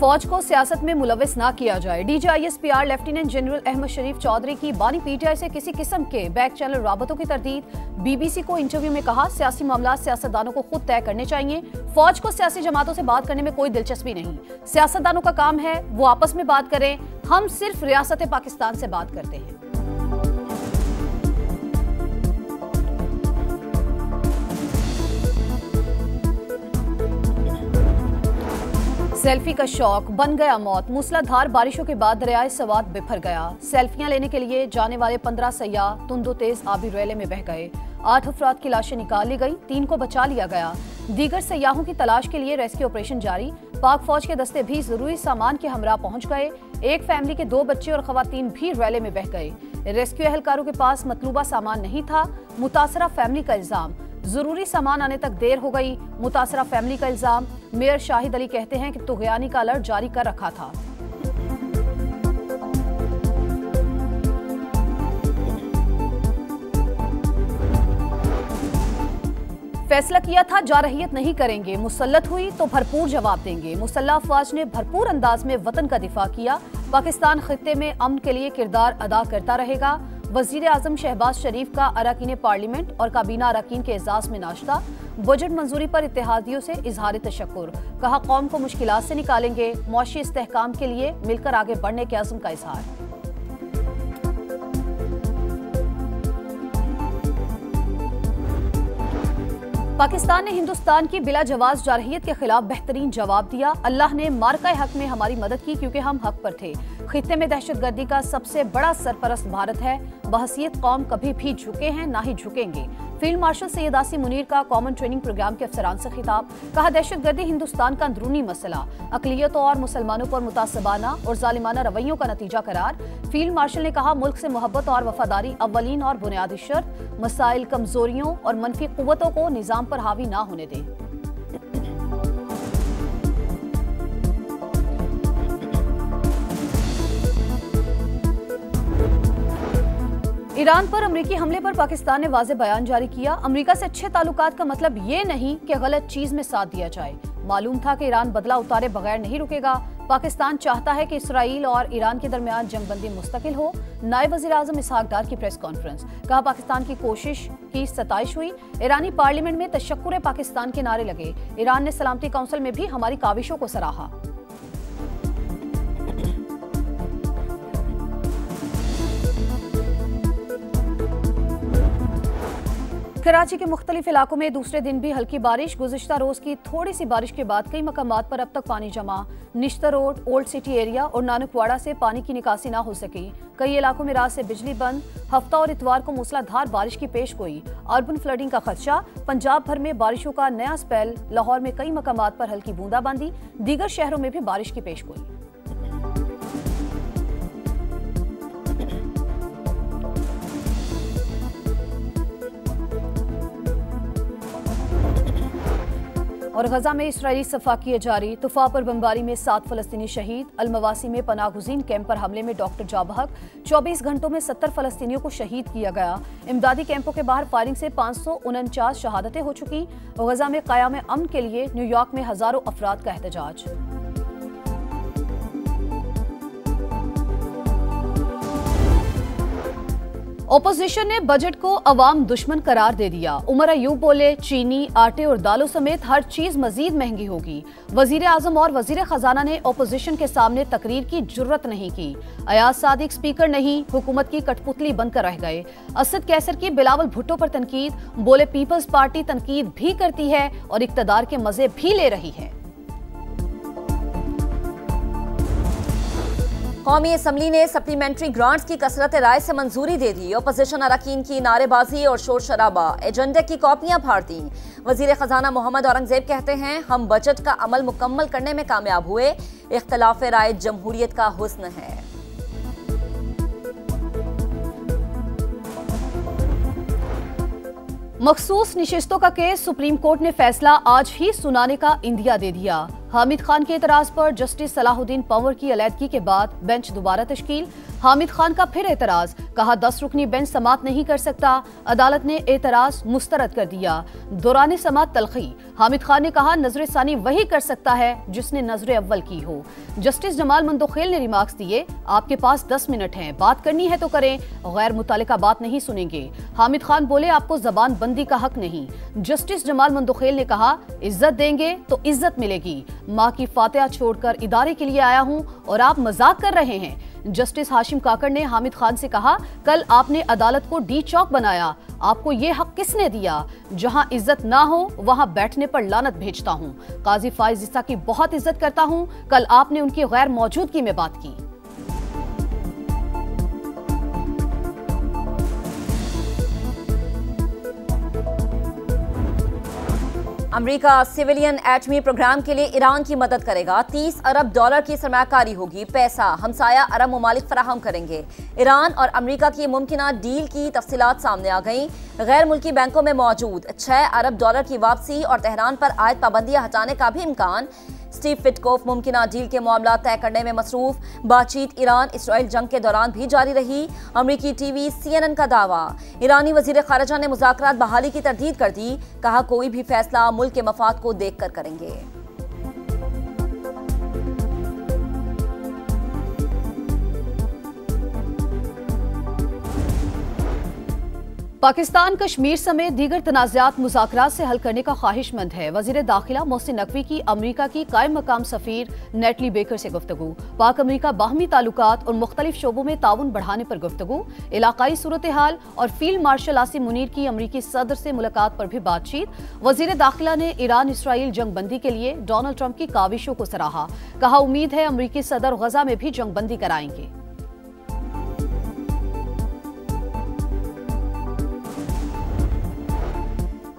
फौज को सियासत में मुलविस ना किया जाए। DGISPR लेफ्टिनेंट जनरल अहमद शरीफ चौधरी की बानी PTI से किसी किस्म के बैक चैनल राबतों की तरदीद। BBC को इंटरव्यू में कहा, सियासी मामला सियासतदानों को खुद तय करने चाहिए। फौज को सियासी जमातों से बात करने में कोई दिलचस्पी नहीं। सियासतदानों का काम है वो आपस में बात करें, हम सिर्फ रियासत पाकिस्तान से बात करते हैं। सेल्फी का शौक बन गया मौत। मूसलाधार बारिशों के बाद दरियाए सवात बिफर गया। सेल्फियां लेने के लिए जाने वाले 15 सयाह तुंदो तेज आबी रेले में बह गए। 8 अफराद की लाशें निकाल ली गई, 3 को बचा लिया गया। दीगर सयाहों की तलाश के लिए रेस्क्यू ऑपरेशन जारी। पाक फौज के दस्ते भी जरूरी सामान के हमरा पहुंच गए। एक फैमिली के 2 बच्चे और खवातीन भी रेले में बह गए। रेस्क्यू एहलकारों के पास मतलूबा सामान नहीं था। मुतासरा फैमिली का इल्जाम, जरूरी सामान आने तक देर हो गई। मुतासरा फैमिली का इल्जाम, मेयर शाहिद अली कहते हैं कि तुगयानी का अलर्ट जारी कर रखा था। फैसला किया था जारहियत नहीं करेंगे, मुसल्लत हुई तो भरपूर जवाब देंगे। मुसल्लह अफवाज ने भरपूर अंदाज में वतन का दिफा किया। पाकिस्तान खित्ते में अमन के लिए किरदार अदा करता रहेगा। वजीर आजम शहबाज शरीफ का अरकान पार्लियामेंट और काबीना अरकान के एजाज में नाश्ता। बजट मंजूरी पर इत्तेहादियों से इजहार तशक्कुर, कहा कौम को मुश्किलात से निकालेंगे। मुआशी इस्तेहकाम के लिए मिलकर आगे बढ़ने के अज़्म का इजहार। पाकिस्तान ने हिंदुस्तान की बिला जवाज जारहियत के खिलाफ बेहतरीन जवाब दिया। अल्लाह ने मार्का हक में हमारी मदद की क्योंकि हम हक पर थे। खित्ते में दहशतगर्दी का सबसे बड़ा सरपरस्त भारत है। बहसीयत कौम कभी भी झुके हैं ना ही झुकेंगे। फील्ड मार्शल सैयद आसिम मुनीर का कॉमन ट्रेनिंग प्रोग्राम के अफसरान से खिताब, कहा दहशतगर्दी हिंदुस्तान का अंदरूनी मसला, अकलियतों और मुसलमानों पर मुतासबाना और जालिमाना रवैयों का नतीजा करार। फील्ड मार्शल ने कहा मुल्क से मोहब्बत और वफादारी अव्वलीन और बुनियादी शर्त। मसाइल, कमजोरियों और मनफी कुव्वतों को निजाम पर हावी ना होने दें। ईरान पर अमरीकी हमले पर पाकिस्तान ने वाज़ेह बयान जारी किया। अमरीका से अच्छे ताल्लुकात का मतलब ये नहीं कि गलत चीज में साथ दिया जाए। मालूम था कि ईरान बदला उतारे बगैर नहीं रुकेगा। पाकिस्तान चाहता है कि इसराइल और ईरान के दरमियान जंगबंदी मुस्तकिल हो। नायब वज़ीर आज़म इसहाक डार की प्रेस कॉन्फ्रेंस, कहा पाकिस्तान की कोशिश की सताइश हुई। ईरानी पार्लियामेंट में तशक्कुर पाकिस्तान के नारे लगे। ईरान ने सलामती काउंसिल में भी हमारी काविशों को सराहा। कराची के मुख्तलिफ इलाकों में दूसरे दिन भी हल्की बारिश। गुज़िश्ता रोज की थोड़ी सी बारिश के बाद कई मकामात पर अब तक पानी जमा। निश्ता रोड, ओल्ड सिटी एरिया और नानकवाड़ा से पानी की निकासी ना हो सकी। कई इलाकों में रात से बिजली बंद। हफ्ता और इतवार को मूसलाधार बारिश की पेशगोई। अर्बन फ्लडिंग का खदशा। पंजाब भर में बारिशों का नया स्पेल। लाहौर में कई मकामात पर हल्की बूंदाबांदी। दीगर शहरों में भी बारिश की पेशगोई। और गजा में इसराइली सफाकिया जारी। तुफा पर बमबारी में 7 फलस्तीनी शहीद। अलमवासी में पनागुज़ीन कैंप पर हमले में डॉक्टर जाबहक। 24 घंटों में 70 फलस्तीनियों को शहीद किया गया। इमदादी कैंपों के बाहर फायरिंग से 549 शहादतें हो चुकी। गजा में क़याम अमन के लिए न्यूयॉर्क में हजारों अफराद का एहतजाज। ओपोजिशन ने बजट को अवाम दुश्मन करार दे दिया। उमर अयूब बोले चीनी, आटे और दालों समेत हर चीज मजीद महंगी होगी। वजीर आजम और वजीर खजाना ने ओपोजिशन के सामने तकरीर की जुर्रत नहीं की। अयाज सादिक स्पीकर नहीं, हुकूमत की कठपुतली बनकर रह गए। असद कैसर की बिलावल भुट्टो पर तनकीद, बोले पीपल्स पार्टी तनकीद भी करती है और इक्तदार के मजे भी ले रही है। कौमी असम्बली ने सप्लीमेंट्री ग्रांट्स की कसरत राय से मंजूरी दे दी। अपोजिशन अरकान की नारेबाजी और शोर शराबा, एजेंडे की कॉपियां फाड़ दी। वजीर खजाना मोहम्मद औरंगजेब कहते हैं हम बजट का अमल मुकम्मल करने में कामयाब हुए। इख्तिलाफ राय जमहूरियत का हुस्न है। मखसूस नशिस्तों का केस सुप्रीम कोर्ट ने फैसला आज ही सुनाने का इंदिया दे दिया। हामिद खान के एतराज पर जस्टिस सलाहुद्दीन पंवर की अलहदगी के बाद बेंच दोबारा तश्कील। हामिद खान का फिर एतराज, कहा 10 रुकनी बेंच समाअत नहीं कर सकता। अदालत ने एतराज मुस्तरद कर दिया। दौरान समाअत तलखी, हामिद खान ने कहा नजर सानी वही कर सकता है जिसने नजर अव्वल की हो। जस्टिस जमाल मंदोखेल ने रिमार्क्स दिए, आपके पास 10 मिनट हैं, बात करनी है तो करें, गैर मुतालिका बात नहीं सुनेंगे। हामिद खान बोले आपको जबान बंदी का हक नहीं। जस्टिस जमाल मंदोखेल ने कहा इज्जत देंगे तो इज्जत मिलेगी। माँ की फातिहा छोड़कर इदारे के लिए आया हूँ और आप मजाक कर रहे हैं। जस्टिस हाशिम काकड़ ने हामिद खान से कहा कल आपने अदालत को डी चौक बनाया, आपको ये हक किसने दिया? जहां इज्जत ना हो वहां बैठने पर लानत भेजता हूं। काजी फाइज ईसा की बहुत इज्जत करता हूं, कल आपने उनकी गैर मौजूदगी में बात की। अमेरिका सिविलियन एटमी प्रोग्राम के लिए ईरान की मदद करेगा। 30 अरब डॉलर की सरमायाकारी होगी। पैसा हमसाया अरब ममालिक फराहम करेंगे। ईरान और अमेरिका की मुमकिना डील की तफसीलात सामने आ गई। गैर मुल्की बैंकों में मौजूद 6 अरब डॉलर की वापसी और तेहरान पर आयद पाबंदियां हटाने का भी इम्कान। स्टीव विटकोफ मुमकिना डील के मामला तय करने में मसरूफ। बातचीत ईरान इसराइल जंग के दौरान भी जारी रही। अमेरिकी टीवी CNN का दावा, ईरानी वजीर खारजा ने मुज़ाकरात बहाली की तरदीद कर दी। कहा कोई भी फैसला मुल्क के मफाद को देख कर करेंगे। पाकिस्तान कश्मीर समेत दीगर तनाज़ात मुज़ाकरात से हल करने का ख्वाहिशमंद है। वज़ीर दाखिला मोहसिन नकवी की अमरीका की कायम मकाम सफ़ीर नेटली बेकर से गुफ्तगू। पाक अमरीका बाहमी ताल्लुकात और मुख्तलिफ शोबों में ताउन बढ़ाने पर गुफ्तगू। इलाकाई सूरत हाल और फील्ड मार्शल आसिम मुनीर की अमरीकी सदर से मुलाकात पर भी बातचीत। वज़ीर दाखिला ने ईरान इसराइल जंगबंदी के लिए डोनाल्ड ट्रंप की काविशों को सराहा। कहा उम्मीद है अमरीकी सदर गजा में भी जंगबंदी कराएंगे।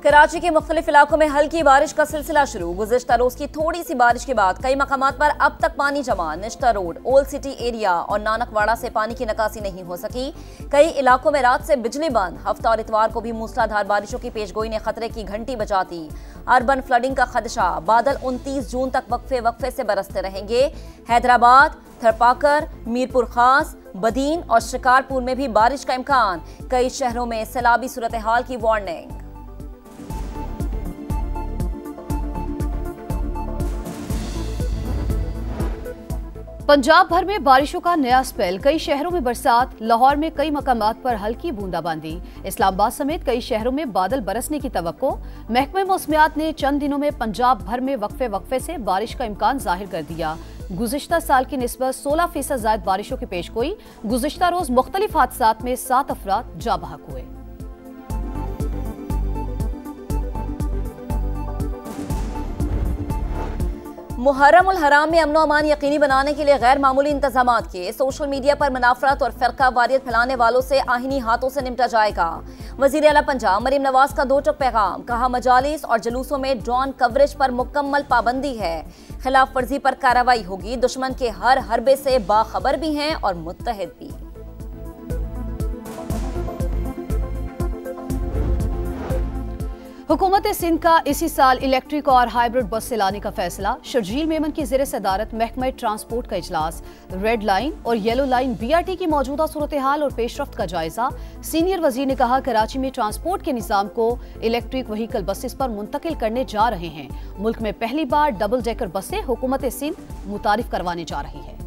कराची के मुख्तलिफ इलाकों में हल्की बारिश का सिलसिला शुरू। गुज़िश्ता रोज की थोड़ी सी बारिश के बाद कई मकामात पर अब तक पानी जमा। निश्ता रोड, ओल्ड सिटी एरिया और नानकवाड़ा से पानी की निकासी नहीं हो सकी। कई इलाकों में रात से बिजली बंद। हफ्ता और इतवार को भी मूसलाधार बारिशों की पेशगोई ने खतरे की घंटी बजाती। अर्बन फ्लडिंग का खदशा। बादल 29 जून तक वक्फे से बरसते रहेंगे। हैदराबाद, थरपाकर, मीरपुर खास, बदीन और शिकारपुर में भी बारिश का इम्कान। कई शहरों में सैलाबी सूरत हाल की वार्निंग। पंजाब भर में बारिशों का नया स्पेल। कई शहरों में बरसात। लाहौर में कई मकामात पर हल्की बूंदाबांदी। इस्लामाबाद समेत कई शहरों में बादल बरसने की तवक्को। महकमे मौसमियात ने चंद दिनों में पंजाब भर में वक्फे से बारिश का इम्कान जाहिर कर दिया। गुज़िश्ता साल की निस्बत 16% ज़ायद बारिशों की पेशगोई। गुज़िश्ता रोज मुख्तलिफ हादसात में 7 अफराद जाँ बहक हुए। मुहर्रम उल हराम में अमन अमान यकीनी बनाने के लिए गैर मामूली इंतजामात किए। सोशल मीडिया पर मुनाफरत और फ़िरका वारियत फैलाने वालों से आहिनी हाथों से निपटा जाएगा। वज़ीर आला पंजाब मरीम नवाज का 2 टूक पैगाम। कहा मजालिस और जुलूसों में ड्रोन कवरेज पर मुकम्मल पाबंदी है। खिलाफ वर्जी पर कार्रवाई होगी। दुश्मन के हर हरबे से बाखबर भी हैं और मुत्तहिद भी। हुकूमत सिंध का इसी साल इलेक्ट्रिक और हाइब्रिड बस से लाने का फैसला। शर्जील मेमन की ज़ेर सदारत महकमा ट्रांसपोर्ट का इजलास। रेड लाइन और येलो लाइन BRT की मौजूदा सूरत हाल और पेशरफ्त का जायजा। सीनियर वजीर ने कहा कराची में ट्रांसपोर्ट के निज़ाम को इलेक्ट्रिक व्हीकल बसेस पर मुंतकिल करने जा रहे हैं। मुल्क में पहली बार डबल डेकर बसें हुकूमत सिंध मुतारिफ करवाने जा रही है।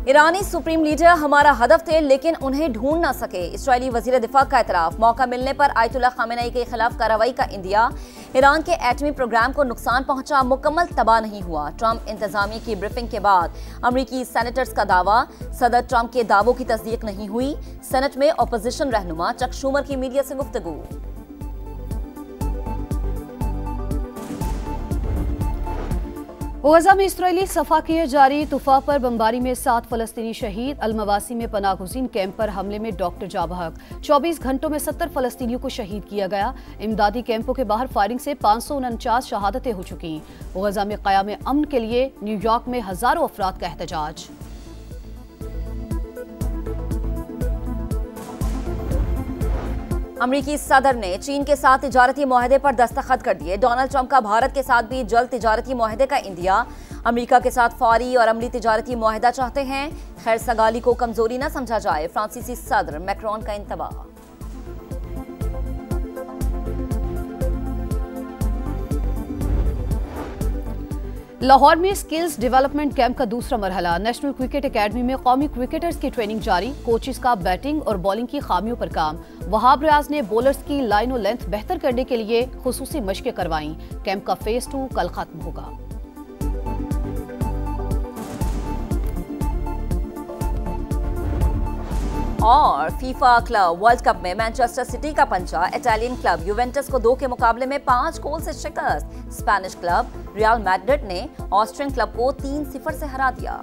ईरानी सुप्रीम लीडर हमारा हदफ थे लेकिन उन्हें ढूंढ ना सके। इस्राएली वजीर दिफा का एतराफ। मौका मिलने पर आयतुल्लाह खामेनेई के खिलाफ कार्रवाई का इंदिया। ईरान के एटमी प्रोग्राम को नुकसान पहुंचा, मुकम्मल तबाह नहीं हुआ। ट्रंप इंतजामिया की ब्रीफिंग के बाद अमरीकी सेनेटर्स का दावा। सदर ट्रंप के दावों की तस्दीक नहीं हुई। सेनेट में अपोजिशन रहनुमा चक शूमर की मीडिया से गुफ्तगू। गजा में इसराइली सफाकियत जारी। तुफा पर बमबारी में 7 फलस्तीनी शहीद। अलमवासी में पनागुज़ीन कैंप पर हमले में डॉक्टर जाबहक। 24 घंटों में 70 फलस्तीनियों को शहीद किया गया। इमदादी कैंपों के बाहर फायरिंग से 549 शहादतें हो चुकी। गजा में क़याम अमन के लिए न्यूयॉर्क में हजारों अफराद का एहतजाज। अमरीकी सदर ने चीन के साथ तिजारती मुआहदे पर दस्तखत कर दिए। डोनाल्ड ट्रंप का भारत के साथ भी जल्द तिजारती मुआहदे का इंदिया। अमरीका के साथ फौरी और अमली तिजारती मुआहदा चाहते हैं। खैर सगाली को कमजोरी न समझा जाए, फ्रांसीसी सदर मैक्रोन का इंतबाह। लाहौर में स्किल्स डेवलपमेंट कैंप का दूसरा मरहला। नेशनल क्रिकेट एकेडमी में कौमी क्रिकेटर्स की ट्रेनिंग जारी। कोचेस का बैटिंग और बॉलिंग की खामियों पर काम। वहाब रियाज ने बॉलर्स की लाइन और लेंथ बेहतर करने के लिए खुसूसी मशकें करवाईं। कैंप का फेज 2 कल खत्म होगा। और फीफा क्लब वर्ल्ड कप में मैनचेस्टर सिटी का पंचा। इटालियन क्लब यूवेंटस को 2 के मुकाबले में 5 गोल से शिकस्त। स्पेनिश क्लब रियल मैड्रिड ने ऑस्ट्रियन क्लब को 3-0 से हरा दिया।